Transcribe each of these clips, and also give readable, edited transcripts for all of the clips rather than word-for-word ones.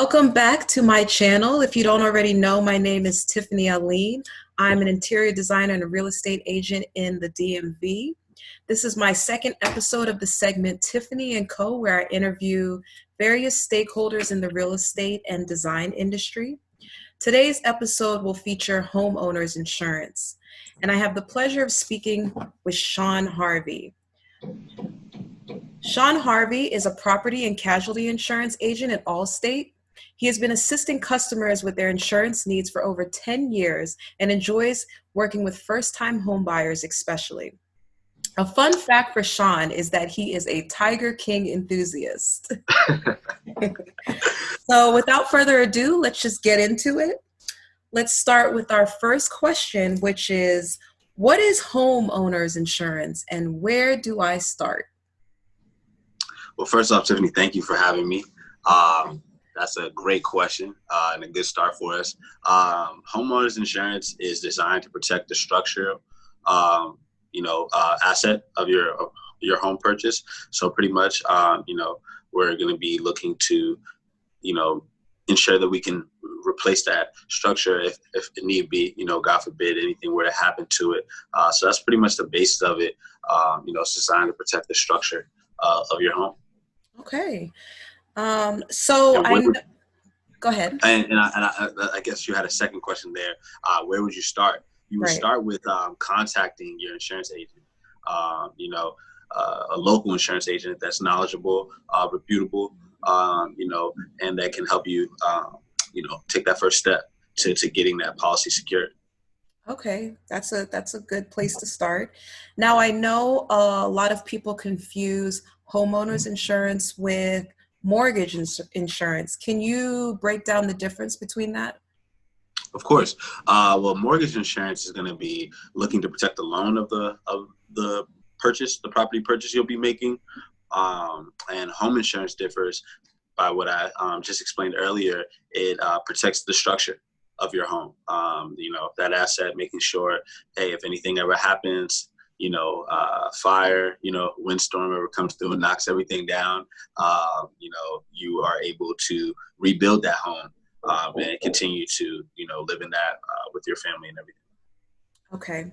Welcome back to my channel. If you don't already know, my name is Tiffany&Co. I'm an interior designer and a real estate agent in the DMV. This is my second episode of the segment Tiffany&Co, where I interview various stakeholders in the real estate and design industry. Today's episode will feature Homeowners Insurance, and I have the pleasure of speaking with Sean Harvey. Sean Harvey is a property and casualty insurance agent at Allstate. He has been assisting customers with their insurance needs for over 10 years and enjoys working with first-time home buyers especially. A fun fact for Sean is that he is a Tiger King enthusiast. So without further ado, let's just get into it. Let's start with our first question, which is, what is homeowners insurance and where do I start? Well, first off, Tiffany, thank you for having me. That's a great question and a good start for us. Homeowners insurance is designed to protect the structure, asset of your home purchase. So pretty much, we're going to be looking to, ensure that we can replace that structure if it need be, God forbid anything were to happen to it. So that's pretty much the basis of it. It's designed to protect the structure of your home. Okay. Go ahead. And I guess you had a second question there. Where would you start? You would start with contacting your insurance agent, a local insurance agent that's knowledgeable, reputable, and that can help you, take that first step to getting that policy secured. Okay, that's a good place to start. Now, I know a lot of people confuse homeowners insurance with mortgage insurance. Can you break down the difference between that? Of course. Well, mortgage insurance is going to be looking to protect the loan of the purchase, the property purchase you'll be making. And home insurance differs by what I just explained earlier. It protects the structure of your home, that asset, making sure, hey, if anything ever happens, fire, windstorm ever comes through and knocks everything down, you are able to rebuild that home and continue to, live in that with your family and everything. Okay.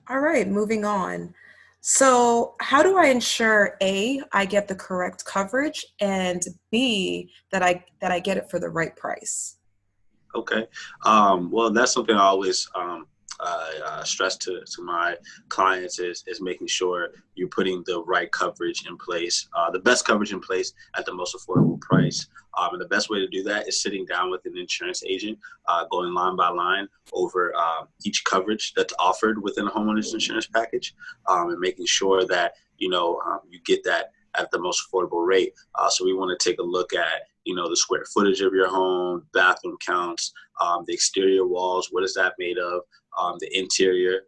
All right, moving on. So how do I ensure A, I get the correct coverage, and B, that I get it for the right price? Okay. Well, that's something I always stress to my clients is making sure you're putting the right coverage in place, the best coverage in place at the most affordable price. And the best way to do that is sitting down with an insurance agent, going line by line over each coverage that's offered within a homeowner's insurance package, and making sure that, you get that at the most affordable rate. So we want to take a look at, the square footage of your home, bathroom counts, the exterior walls, what is that made of, the interior,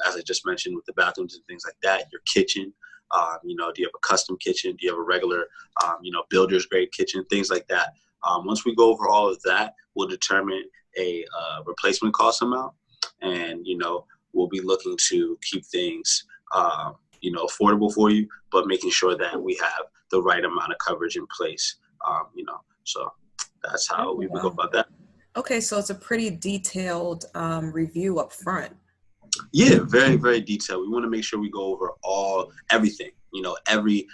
as I just mentioned with the bathrooms and things like that, your kitchen, do you have a custom kitchen? Do you have a regular, builder's grade kitchen, things like that. Once we go over all of that, we'll determine a replacement cost amount, and, we'll be looking to keep things, affordable for you, but making sure that we have the right amount of coverage in place, so that's how we would go about that. Okay, so it's a pretty detailed review up front. Yeah, very, very detailed. We want to make sure we go over everything, every,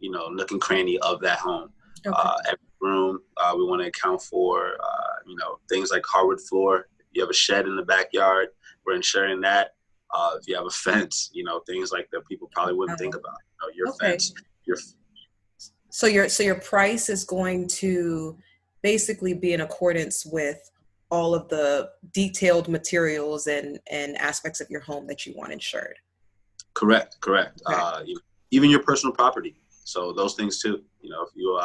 nook and cranny of that home. Okay. Every room, we want to account for, things like hardwood floor. If you have a shed in the backyard, we're ensuring that. If you have a fence, things like that people probably wouldn't think about. Your fence. So your price is going to basically be in accordance with all of the detailed materials and aspects of your home that you want insured. Correct. Okay. Even your personal property. So those things too. If you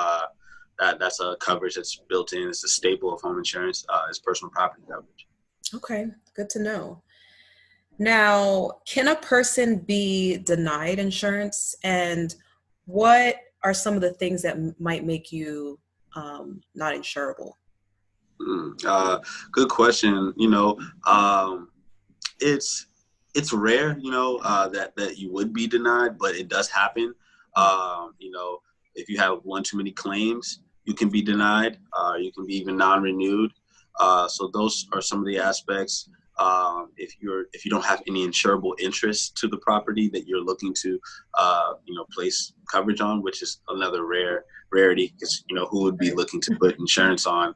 that's a coverage that's built in. It's a staple of home insurance. Is personal property coverage. Okay, good to know. Now, can a person be denied insurance, and what are some of the things that might make you not insurable? Good question. It's rare, that you would be denied, but it does happen. if you have one too many claims, you can be denied. You can be even non-renewed. So those are some of the aspects. If you don't have any insurable interest to the property that you're looking to, place coverage on, which is another rarity, because who would be looking to put insurance on,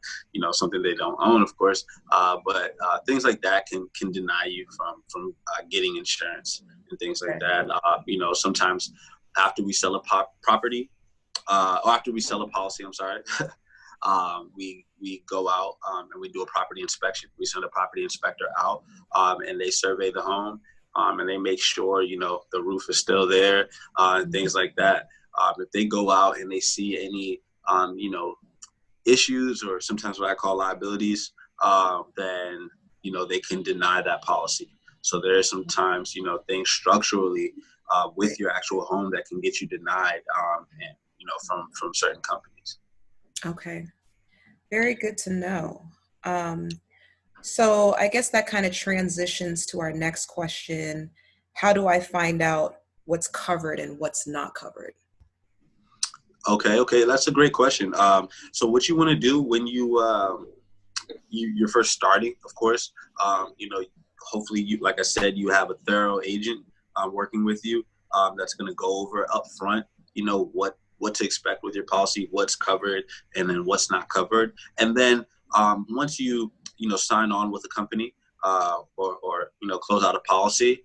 something they don't own, of course. But things like that can deny you from getting insurance and things like that. Sometimes after we sell a property, or after we sell a policy, I'm sorry. We go out and we do a property inspection. We send a property inspector out and they survey the home and they make sure, the roof is still there and things like that. If they go out and they see any, issues or sometimes what I call liabilities, then, they can deny that policy. So there are sometimes, things structurally with your actual home that can get you denied from certain companies. Okay. Very good to know. So I guess that kind of transitions to our next question. How do I find out what's covered and what's not covered? Okay. That's a great question. So what you want to do when you're first starting, of course, hopefully like I said, you have a thorough agent working with you that's going to go over up front, what to expect with your policy, what's covered, and then what's not covered. And then once you sign on with a company or close out a policy,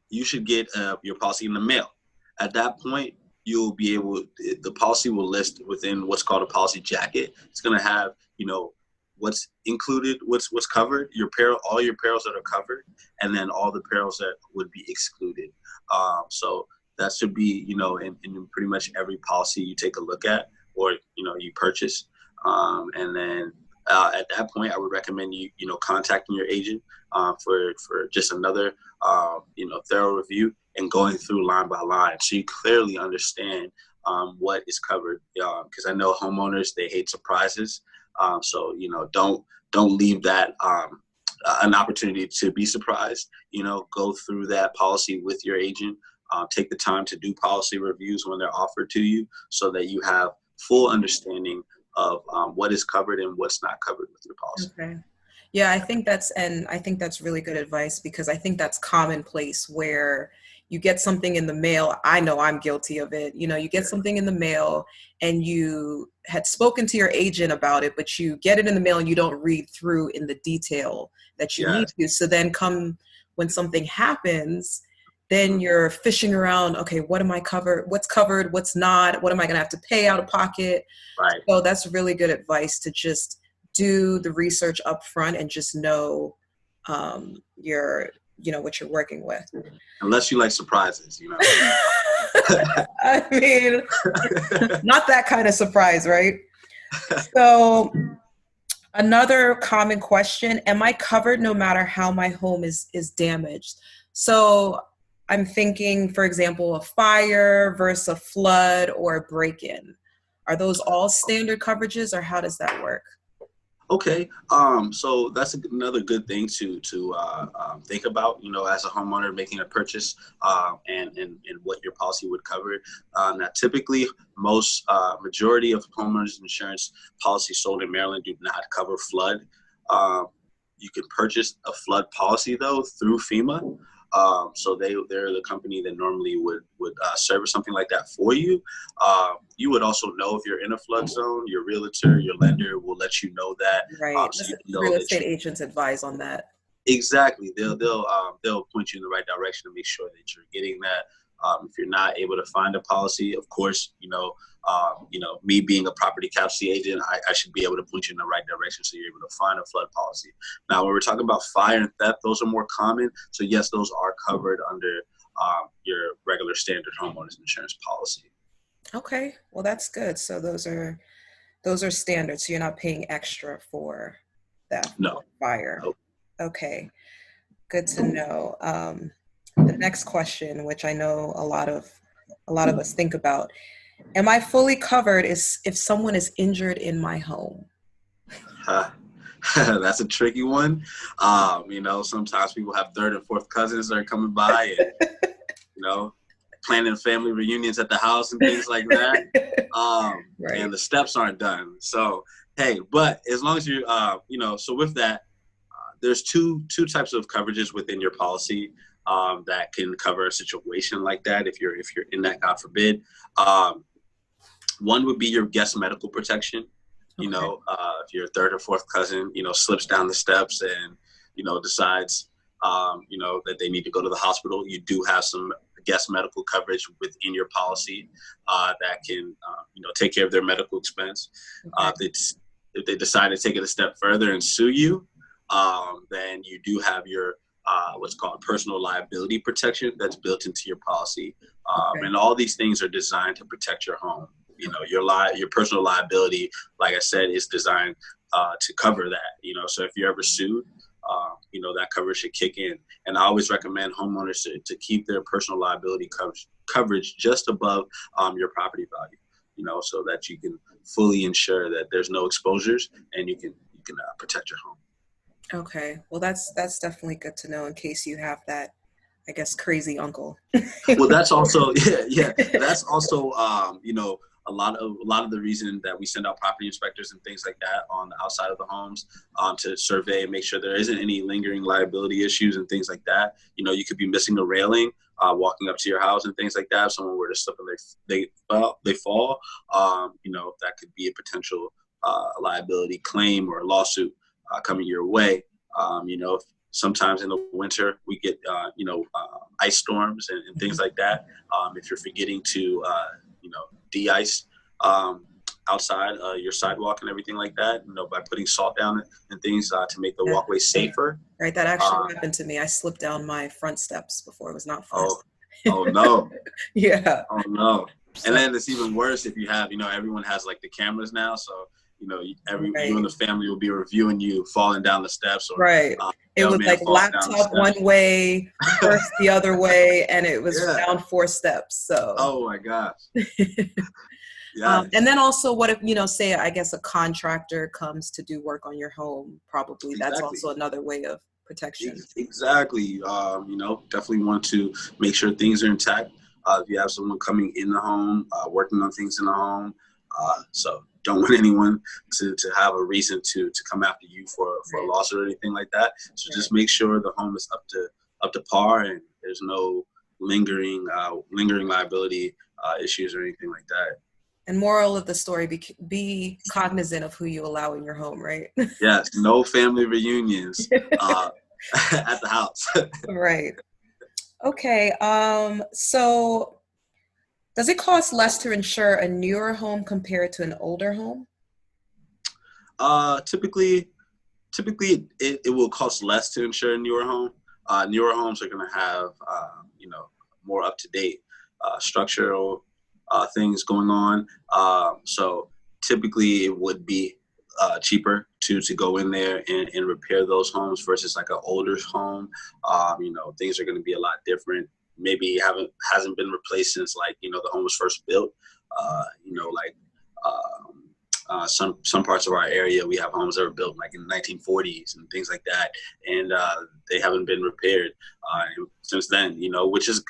you should get your policy in the mail. At that point, you'll be able, the policy will list within what's called a policy jacket. It's going to have, what's included, what's covered, all your perils that are covered, and then all the perils that would be excluded. So that should be, in pretty much every policy you take a look at or, you purchase. And then at that point, I would recommend you, contacting your agent for just another, thorough review and going through line by line so you clearly understand what is covered. Because I know homeowners, they hate surprises. So, don't leave that an opportunity to be surprised. Go through that policy with your agent. Take the time to do policy reviews when they're offered to you so that you have full understanding of what is covered and what's not covered with your policy. Okay. Yeah, I think that's really good advice, because I think that's commonplace where you get something in the mail. I know I'm guilty of it. You get something in the mail and you had spoken to your agent about it, but you get it in the mail and you don't read through in the detail that you need to. So then when something happens, then you're fishing around, okay, what am I covered? What's covered? What's not? What am I going to have to pay out of pocket? Right. So that's really good advice, to just do the research up front and just know what you're working with. Unless you like surprises, I mean, not that kind of surprise, right? So another common question, am I covered no matter how my home is damaged? So I'm thinking, for example, a fire versus a flood or a break-in. Are those all standard coverages, or how does that work? Okay, so that's another good thing to think about, as a homeowner making a purchase and what your policy would cover. Now, typically, majority of homeowners insurance policies sold in Maryland do not cover flood. You can purchase a flood policy, though, through FEMA. So they're the company that normally would service something like that for you. You would also know if you're in a flood zone. Your realtor, your lender will let you know that. Right. So you know real estate agents advise on that. Exactly. They'll point you in the right direction to make sure that you're getting that. If you're not able to find a policy, of course, me being a property casualty agent, I should be able to point you in the right direction so you're able to find a flood policy. Now, when we're talking about fire and theft, those are more common. So yes, those are covered under your regular standard homeowners insurance policy. Okay, well, that's good. So those are standard. So you're not paying extra for theft. No. Fire. No. Okay, good to know. The next question, which I know a lot of us think about: am I fully covered if someone is injured in my home? That's a tricky one. Sometimes people have third and fourth cousins that are coming by, and planning family reunions at the house and things like that. Right. And the steps aren't done. So, hey, but as long as you, so with that, there's two types of coverages within your policy that can cover a situation like that. If you're in that, God forbid, one would be your guest medical protection. You know, if your third or fourth cousin, slips down the steps and, decides, that they need to go to the hospital, you do have some guest medical coverage within your policy that can, take care of their medical expense. If they decide to take it a step further and sue you, then you do have your what's called personal liability protection that's built into your policy. And all these things are designed to protect your home. Your personal liability, like I said, is designed to cover that. So if you're ever sued, that coverage should kick in. And I always recommend homeowners to keep their personal liability coverage just above your property value, so that you can fully ensure that there's no exposures and you can protect your home. Okay. Well, that's definitely good to know in case you have that, I guess, crazy uncle. Well, that's also, yeah. That's also, a lot of the reason that we send out property inspectors and things like that on the outside of the homes to survey and make sure there isn't any lingering liability issues and things like that. You could be missing a railing walking up to your house and things like that. If someone were to slip and they fall, that could be a potential liability claim or a lawsuit coming your way. Sometimes in the winter we get, ice storms and things like that. If you're forgetting to, de-ice outside your sidewalk and everything like that, by putting salt down and things to make the walkway safer. Right. That actually happened to me. I slipped down my front steps before. It was not fun. Oh no. Yeah. Oh no. And then it's even worse if you have, everyone has like the cameras now. So, you and the family will be reviewing you falling down the steps. Or, right. It was like laptop one way, first the other way, and it was down 4 steps. So. Oh my gosh. Yeah. And then also, what if, say, I guess a contractor comes to do work on your home? Probably that's also another way of protection. Exactly. Definitely want to make sure things are intact. If you have someone coming in the home, working on things in the home, so don't want anyone to have a reason to come after you for a lawsuit or anything like that. So just make sure the home is up to par and there's no lingering liability issues or anything like that. And moral of the story, be cognizant of who you allow in your home, right? Yes, no family reunions at the house. Right. Okay. So does it cost less to insure a newer home compared to an older home? Typically it will cost less to insure a newer home. Newer homes are going to have, more up-to-date structural things going on. So typically it would be cheaper to go in there and repair those homes versus like an older home. Things are going to be a lot different. Maybe hasn't been replaced since the home was first built. Some parts of our area, we have homes that were built like in the 1940s and things like that, and they haven't been repaired since then. Which is,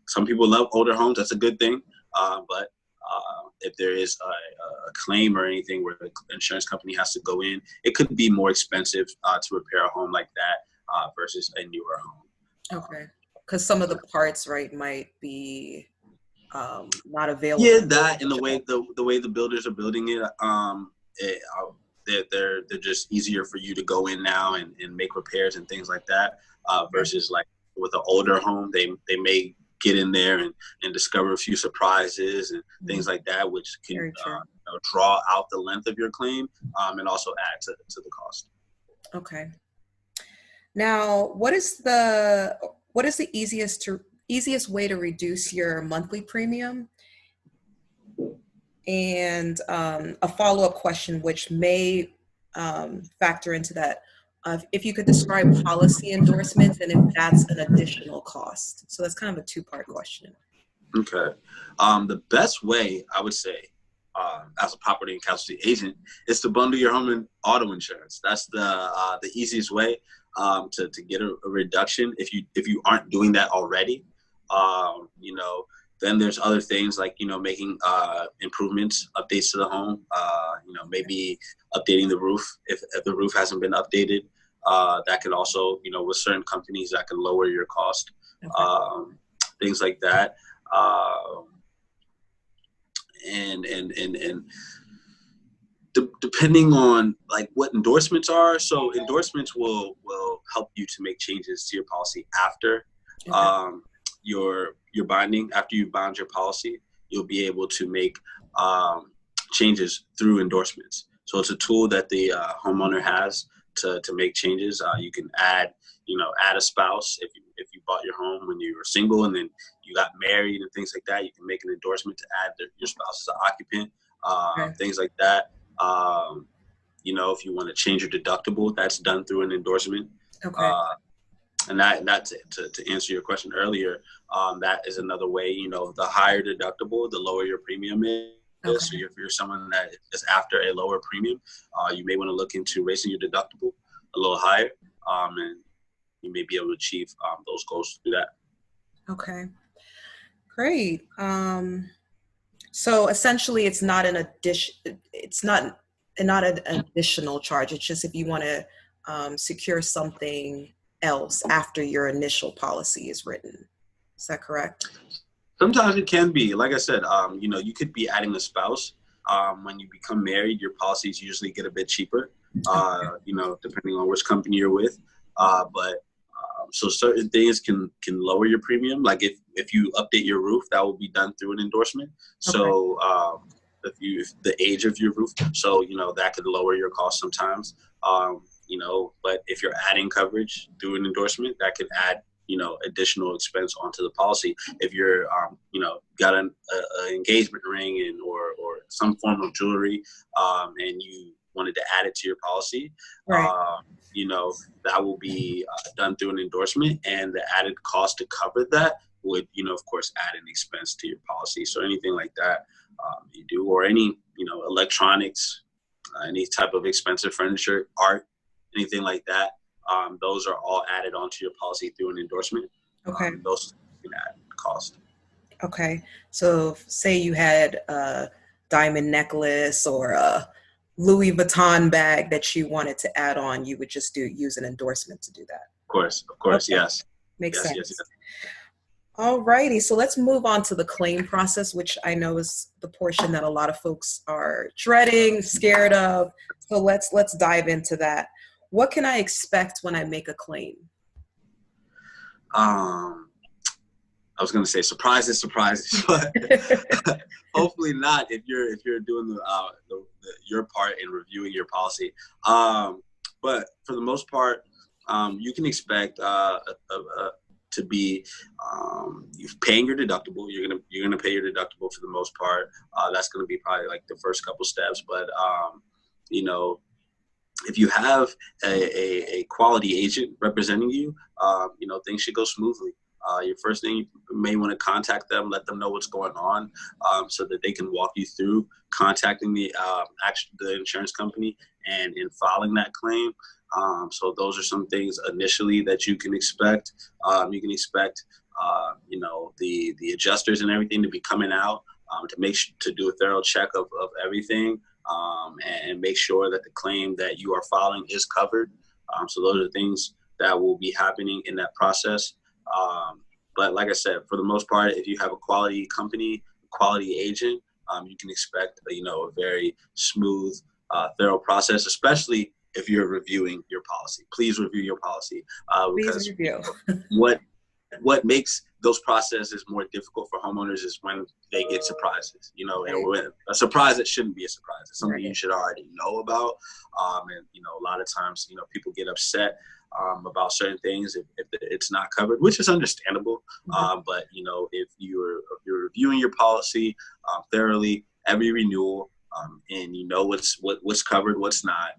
some people love older homes. That's a good thing. But if there is a claim or anything where the insurance company has to go in, it could be more expensive to repair a home like that versus a newer home. Okay. Because some of the parts, right, might be not available. Yeah, that and the way the builders are building it, they're just easier for you to go in now and make repairs and things like that. Versus like with an older home, they may get in there and discover a few surprises and things like that, which can draw out the length of your claim and also add to the cost. Okay. Now, what is the easiest way to reduce your monthly premium? And a follow-up question, which may factor into that, if you could describe policy endorsements and if that's an additional cost. So that's kind of a 2-part question. Okay. The best way, I would say, as a property and casualty agent, is to bundle your home and auto insurance. That's the easiest way to get a reduction if you aren't doing that already. You know, then there's other things like, you know, making improvements, updates to the home, you know, maybe updating the roof if the roof hasn't been updated. That could also, you know, with certain companies that can lower your cost, things like that. And depending on like what endorsements are. So endorsements will help you to make changes to your policy after your binding. After you bind your policy, you'll be able to make changes through endorsements. So it's a tool that the homeowner has to make changes. You can add a spouse if you bought your home when you were single and then you got married and things like that. You can make an endorsement to add your spouse as an occupant, things like that. You know, if you want to change your deductible, that's done through an endorsement. And that's to answer your question earlier. That is another way. You know, the higher deductible, the lower your premium is. So if you're someone that is after a lower premium, you may want to look into raising your deductible a little higher, and you may be able to achieve those goals through that. Okay, great. So essentially, it's not an addition. It's not an additional charge. It's just if you want to secure something else after your initial policy is written. Is that correct? Sometimes it can be. Like I said, you know, you could be adding a spouse. When you become married, your policies usually get a bit cheaper. You know, depending on which company you're with. So certain things can lower your premium. Like if you update your roof, that will be done through an endorsement. So if the age of your roof, so you know that could lower your cost sometimes. You know, but if you're adding coverage through an endorsement, that could add additional expense onto the policy. If you're you know, got an engagement ring and or some form of jewelry, and you wanted to add it to your policy, you know, that will be done through an endorsement, and the added cost to cover that would, you know, of course, add an expense to your policy. So anything like that you do, or any, you know, electronics, any type of expensive furniture, art, anything like that, those are all added onto your policy through an endorsement. Those can add cost. Okay. So say you had a diamond necklace or a Louis Vuitton bag that you wanted to add on, you would just use an endorsement to do that. Of course, yes. Makes sense. Yes. All righty. So let's move on to the claim process, which I know is the portion that a lot of folks are dreading, scared of. So let's dive into that. What can I expect when I make a claim? I was going to say surprises, but hopefully not if you're doing your part in reviewing your policy. But for the most part, you can expect to be paying your deductible. You're gonna pay your deductible for the most part. That's gonna be probably like the first couple steps. But you know, if you have a quality agent representing you, you know, things should go smoothly. Your first thing, you may want to contact them, let them know what's going on, so that they can walk you through contacting the insurance company and in filing that claim. So those are some things initially that you can expect. You can expect, you know, the adjusters and everything to be coming out to do a thorough check of everything, and make sure that the claim that you are filing is covered. So those are things that will be happening in that process. But like I said, for the most part, if you have a quality company, quality agent, you can expect, you know, a very smooth, thorough process, especially if you're reviewing your policy. Please review your policy, because what makes those processes more difficult for homeowners is when they get surprises, you know, and when a surprise that shouldn't be a surprise. It's something you should already know about. And, you know, a lot of times, you know, people get upset about certain things if it's not covered, which is understandable. But, you know, if you're reviewing your policy thoroughly, every renewal, and you know what's covered, what's not,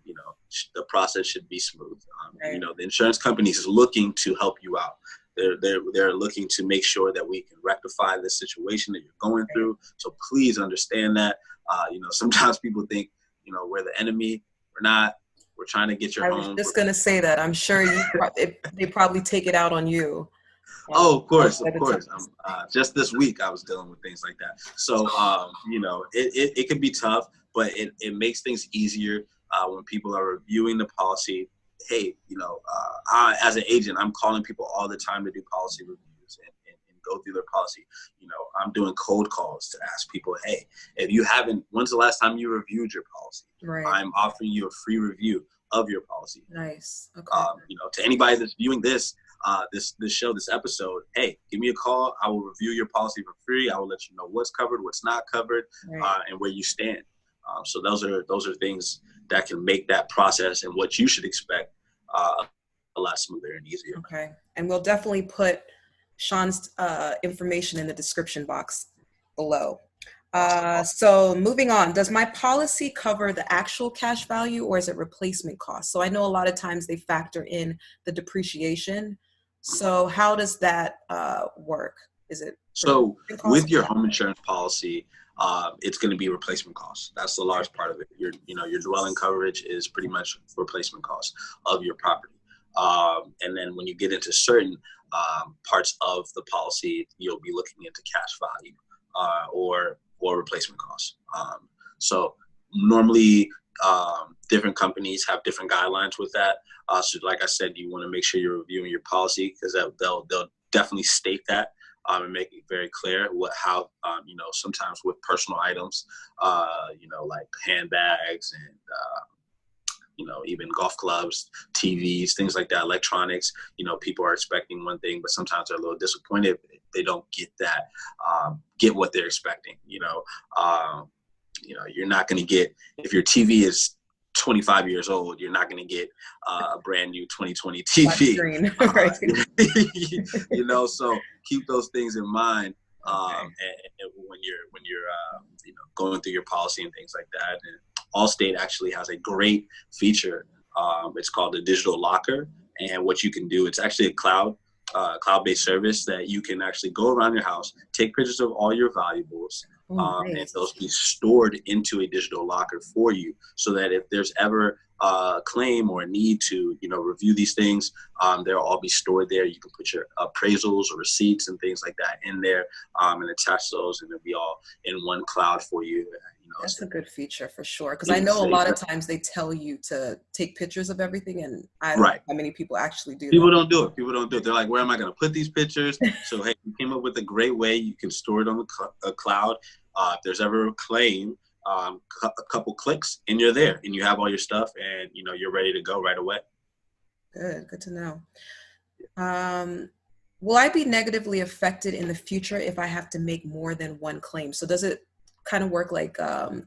you know, the process should be smooth. You know, the insurance company is looking to help you out. They're looking to make sure that we can rectify the situation that you're going through. So please understand that. You know, sometimes people think, you know, we're the enemy. We're not. We're trying to get your home. I was just going to say that. I'm sure they probably take it out on you. Oh, of course, Outside of the course. times. Just this week, I was dealing with things like that. So, it can be tough, but it makes things easier when people are reviewing the policy. Hey, as an agent, I'm calling people all the time to do policy reviews and go through their policy. I'm doing cold calls to ask people, hey, if you haven't, when's the last time you reviewed your policy? Right. I'm offering you a free review of your policy. Nice. Okay. To anybody that's viewing this show, this episode, hey, give me a call. I will review your policy for free. I will let you know what's covered, what's not covered, Right. and where you stand. So those are things that can make that process and what you should expect a lot smoother and easier. Okay. And we'll definitely put Sean's information in the description box below. So moving on, does my policy cover the actual cash value or is it replacement cost? So I know a lot of times they factor in the depreciation. So how does that work? Is it so with your home insurance policy? It's going to be replacement costs. That's the large part of it. Your dwelling coverage is pretty much replacement costs of your property. And then when you get into certain parts of the policy, you'll be looking into cash value or replacement costs. So normally different companies have different guidelines with that. So like I said, you want to make sure you're reviewing your policy because they'll definitely state that. And make it very clear how sometimes with personal items, like handbags and, even golf clubs, TVs, things like that, electronics, people are expecting one thing, but sometimes they're a little disappointed. They don't get that, get what they're expecting. You're not going to get, if your TV is 25 years old, you're not going to get a brand new 2020 TV. So keep those things in mind and when you're going through your policy and things like that. And Allstate actually has a great feature. It's called the digital locker, and what you can do, it's actually a cloud-based service that you can actually go around your house, take pictures of all your valuables. Nice. And those be stored into a digital locker for you, so that if there's ever a claim or a need to, review these things, they'll all be stored there. You can put your appraisals or receipts and things like that in there, and attach those, and it'll be all in one cloud for you. That's a good feature for sure. Because I know a lot of times they tell you to take pictures of everything, and I don't know how many people actually do that. People don't do it. They're like, where am I going to put these pictures? So, hey, you came up with a great way. You can store it on a cloud. If there's ever a claim, a couple clicks, and you're there, and you have all your stuff, and you're ready to go right away. Good to know. Will I be negatively affected in the future if I have to make more than one claim? So does it kind of work like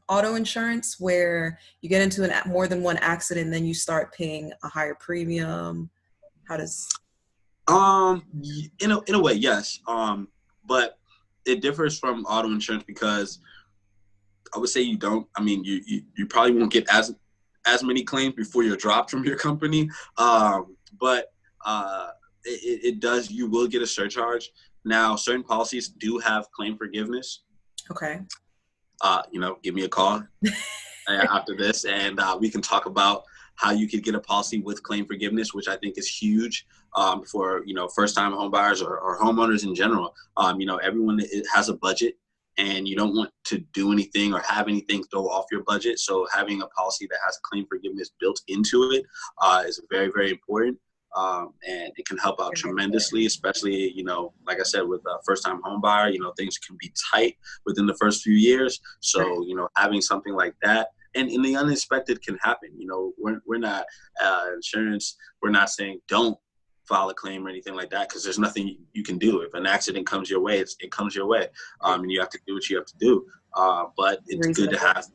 auto insurance, where you get into more than one accident, and then you start paying a higher premium? How does? In a way, yes. But it differs from auto insurance because I would say you don't. I mean, you probably won't get as many claims before you're dropped from your company. But it does. You will get a surcharge. Now, certain policies do have claim forgiveness. Okay. Give me a call after this, and we can talk about how you could get a policy with claim forgiveness, which I think is huge for first-time home buyers or homeowners in general. Everyone has a budget, and you don't want to do anything or have anything throw off your budget. So having a policy that has claim forgiveness built into it is very, very important. And it can help out tremendously, especially, like I said, with a first-time home buyer, things can be tight within the first few years. So, having something like that, and the unexpected can happen. We're not insurance. We're not saying don't file a claim or anything like that, because there's nothing you can do. If an accident comes your way, it comes your way, and you have to do what you have to do. But it's good to have.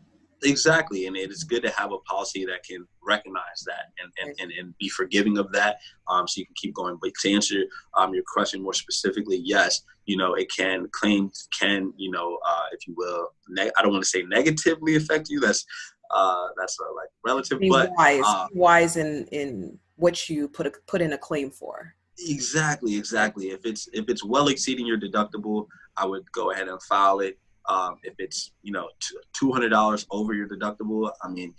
Exactly, and it is good to have a policy that can recognize that and be forgiving of that, so you can keep going. But to answer your question more specifically, yes, claims can if you will, I don't want to say negatively affect you. That's like relative, but wise in what you put in a claim for. Exactly. If it's well exceeding your deductible, I would go ahead and file it. If it's $200 over your deductible, I mean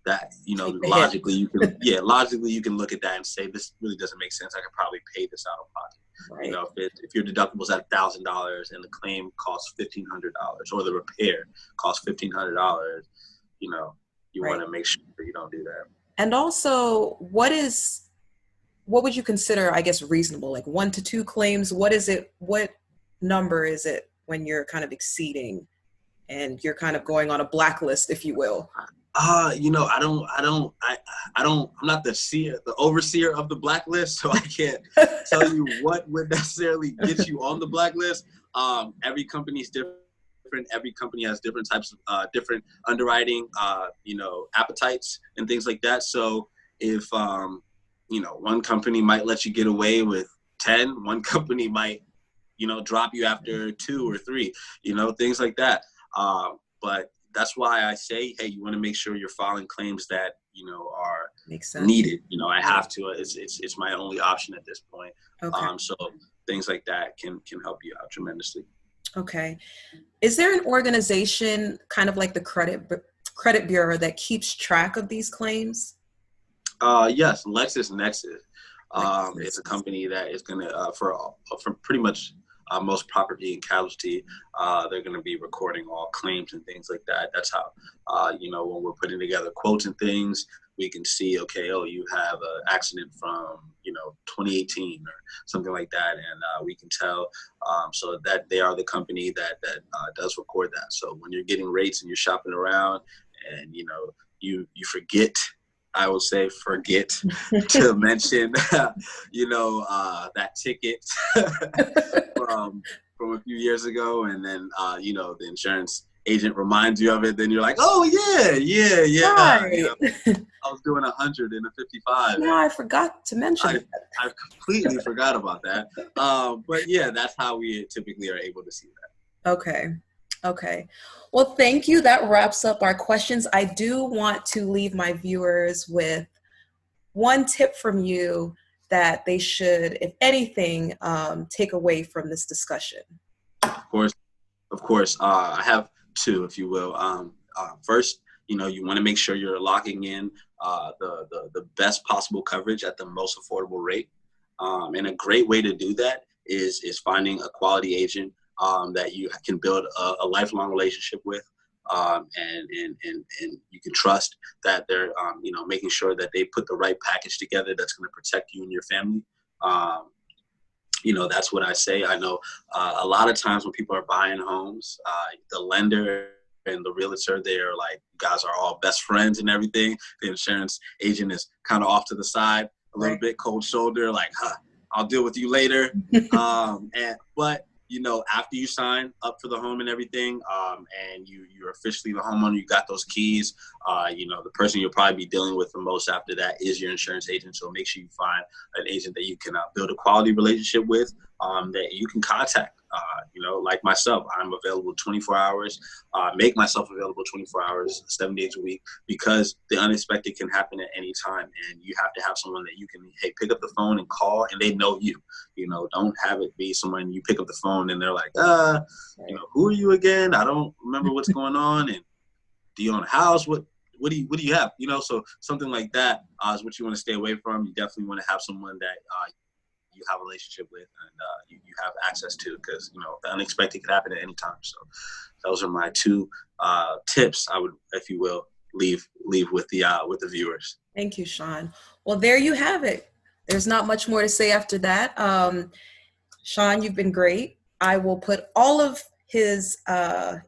that logically you can look at that and say, this really doesn't make sense. I could probably pay this out of pocket. You Right. know, if your deductible is at $1,000 and the claim costs $1,500 or the repair costs $1,500, you know, you want Right. to make sure you don't do that. And also, what would you consider, I guess, reasonable? Like 1 to 2 claims? What is it? What number is it when you're kind of exceeding and you're kind of going on a blacklist, if you will? You know, I'm not the overseer of the blacklist, so I can't tell you what would necessarily get you on the blacklist. Every company's different. Every company has different types of, different underwriting, you know, appetites and things like that. So if, you know, one company might let you get away with 10, one company might, you know, drop you after 2 or 3, you know, things like that. But that's why I say, hey, you want to make sure you're filing claims that, you know, are Makes sense. needed. You know, I have to. It's my only option at this point. Okay. So things like that can help you out tremendously. Okay. Is there an organization kind of like the credit bureau that keeps track of these claims? Yes, LexisNexis. It's a company that is going to, for pretty much most property and casualty, they're going to be recording all claims and things like that. That's how, you know, when we're putting together quotes and things, we can see, okay, oh, you have an accident from, you know, 2018 or something like that. And we can tell, so that they are the company that does record that. So when you're getting rates and you're shopping around and, you know, you forget, I would say forget to mention, you know, that ticket from a few years ago. And then, you know, the insurance agent reminds you of it. Then you're like, oh, yeah. Right. You know, I was doing 100 and a 55. No, I forgot to mention that. I completely forgot about that. But yeah, that's how we typically are able to see that. Okay. Well, thank you. That wraps up our questions. I do want to leave my viewers with one tip from you that they should, if anything, take away from this discussion. Of course. I have 2, if you will. First, you know, you want to make sure you're locking in the best possible coverage at the most affordable rate. And a great way to do that is finding a quality agent that you can build a lifelong relationship with, and you can trust that they're, you know, making sure that they put the right package together that's going to protect you and your family. You know, that's what I say. I know a lot of times when people are buying homes, the lender and the realtor, they're like, you guys are all best friends and everything. The insurance agent is kind of off to the side a little bit, cold shoulder, like, I'll deal with you later. But you know, after you sign up for the home and everything, and you're officially the homeowner, you got those keys, you know, the person you'll probably be dealing with the most after that is your insurance agent. So make sure you find an agent that you can build a quality relationship with, that you can contact. You know, like myself, I'm available 24 hours, make myself available 24 hours, 7 days a week, because the unexpected can happen at any time. And you have to have someone that you can, hey, pick up the phone and call, and they know you. You know, don't have it be someone you pick up the phone and they're like, you know, who are you again? I don't remember what's going on. And do you own a house? What do you have? You know, so something like that is what you want to stay away from. You definitely want to have someone that you have a relationship with and you have access to, because, you know, the unexpected could happen at any time. So those are my 2 tips I would, if you will, leave with the viewers. Thank you, Sean. Well, there you have it. There's not much more to say after that. Sean, you've been great. I will put all of his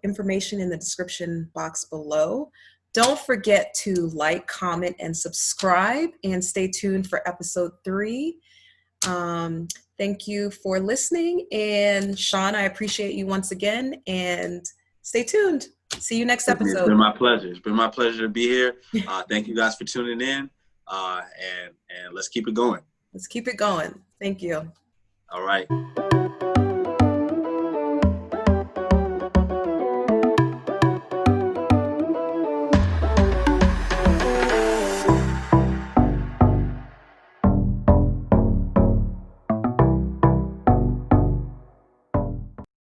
information in the description box below. Don't forget to like, comment, and subscribe, and stay tuned for episode 3. Thank you for listening. And Sean, I appreciate you once again, and stay tuned. See you next episode. It's been my pleasure. It's been my pleasure to be here. Thank you guys for tuning in. And let's keep it going. Let's keep it going. Thank you. All right.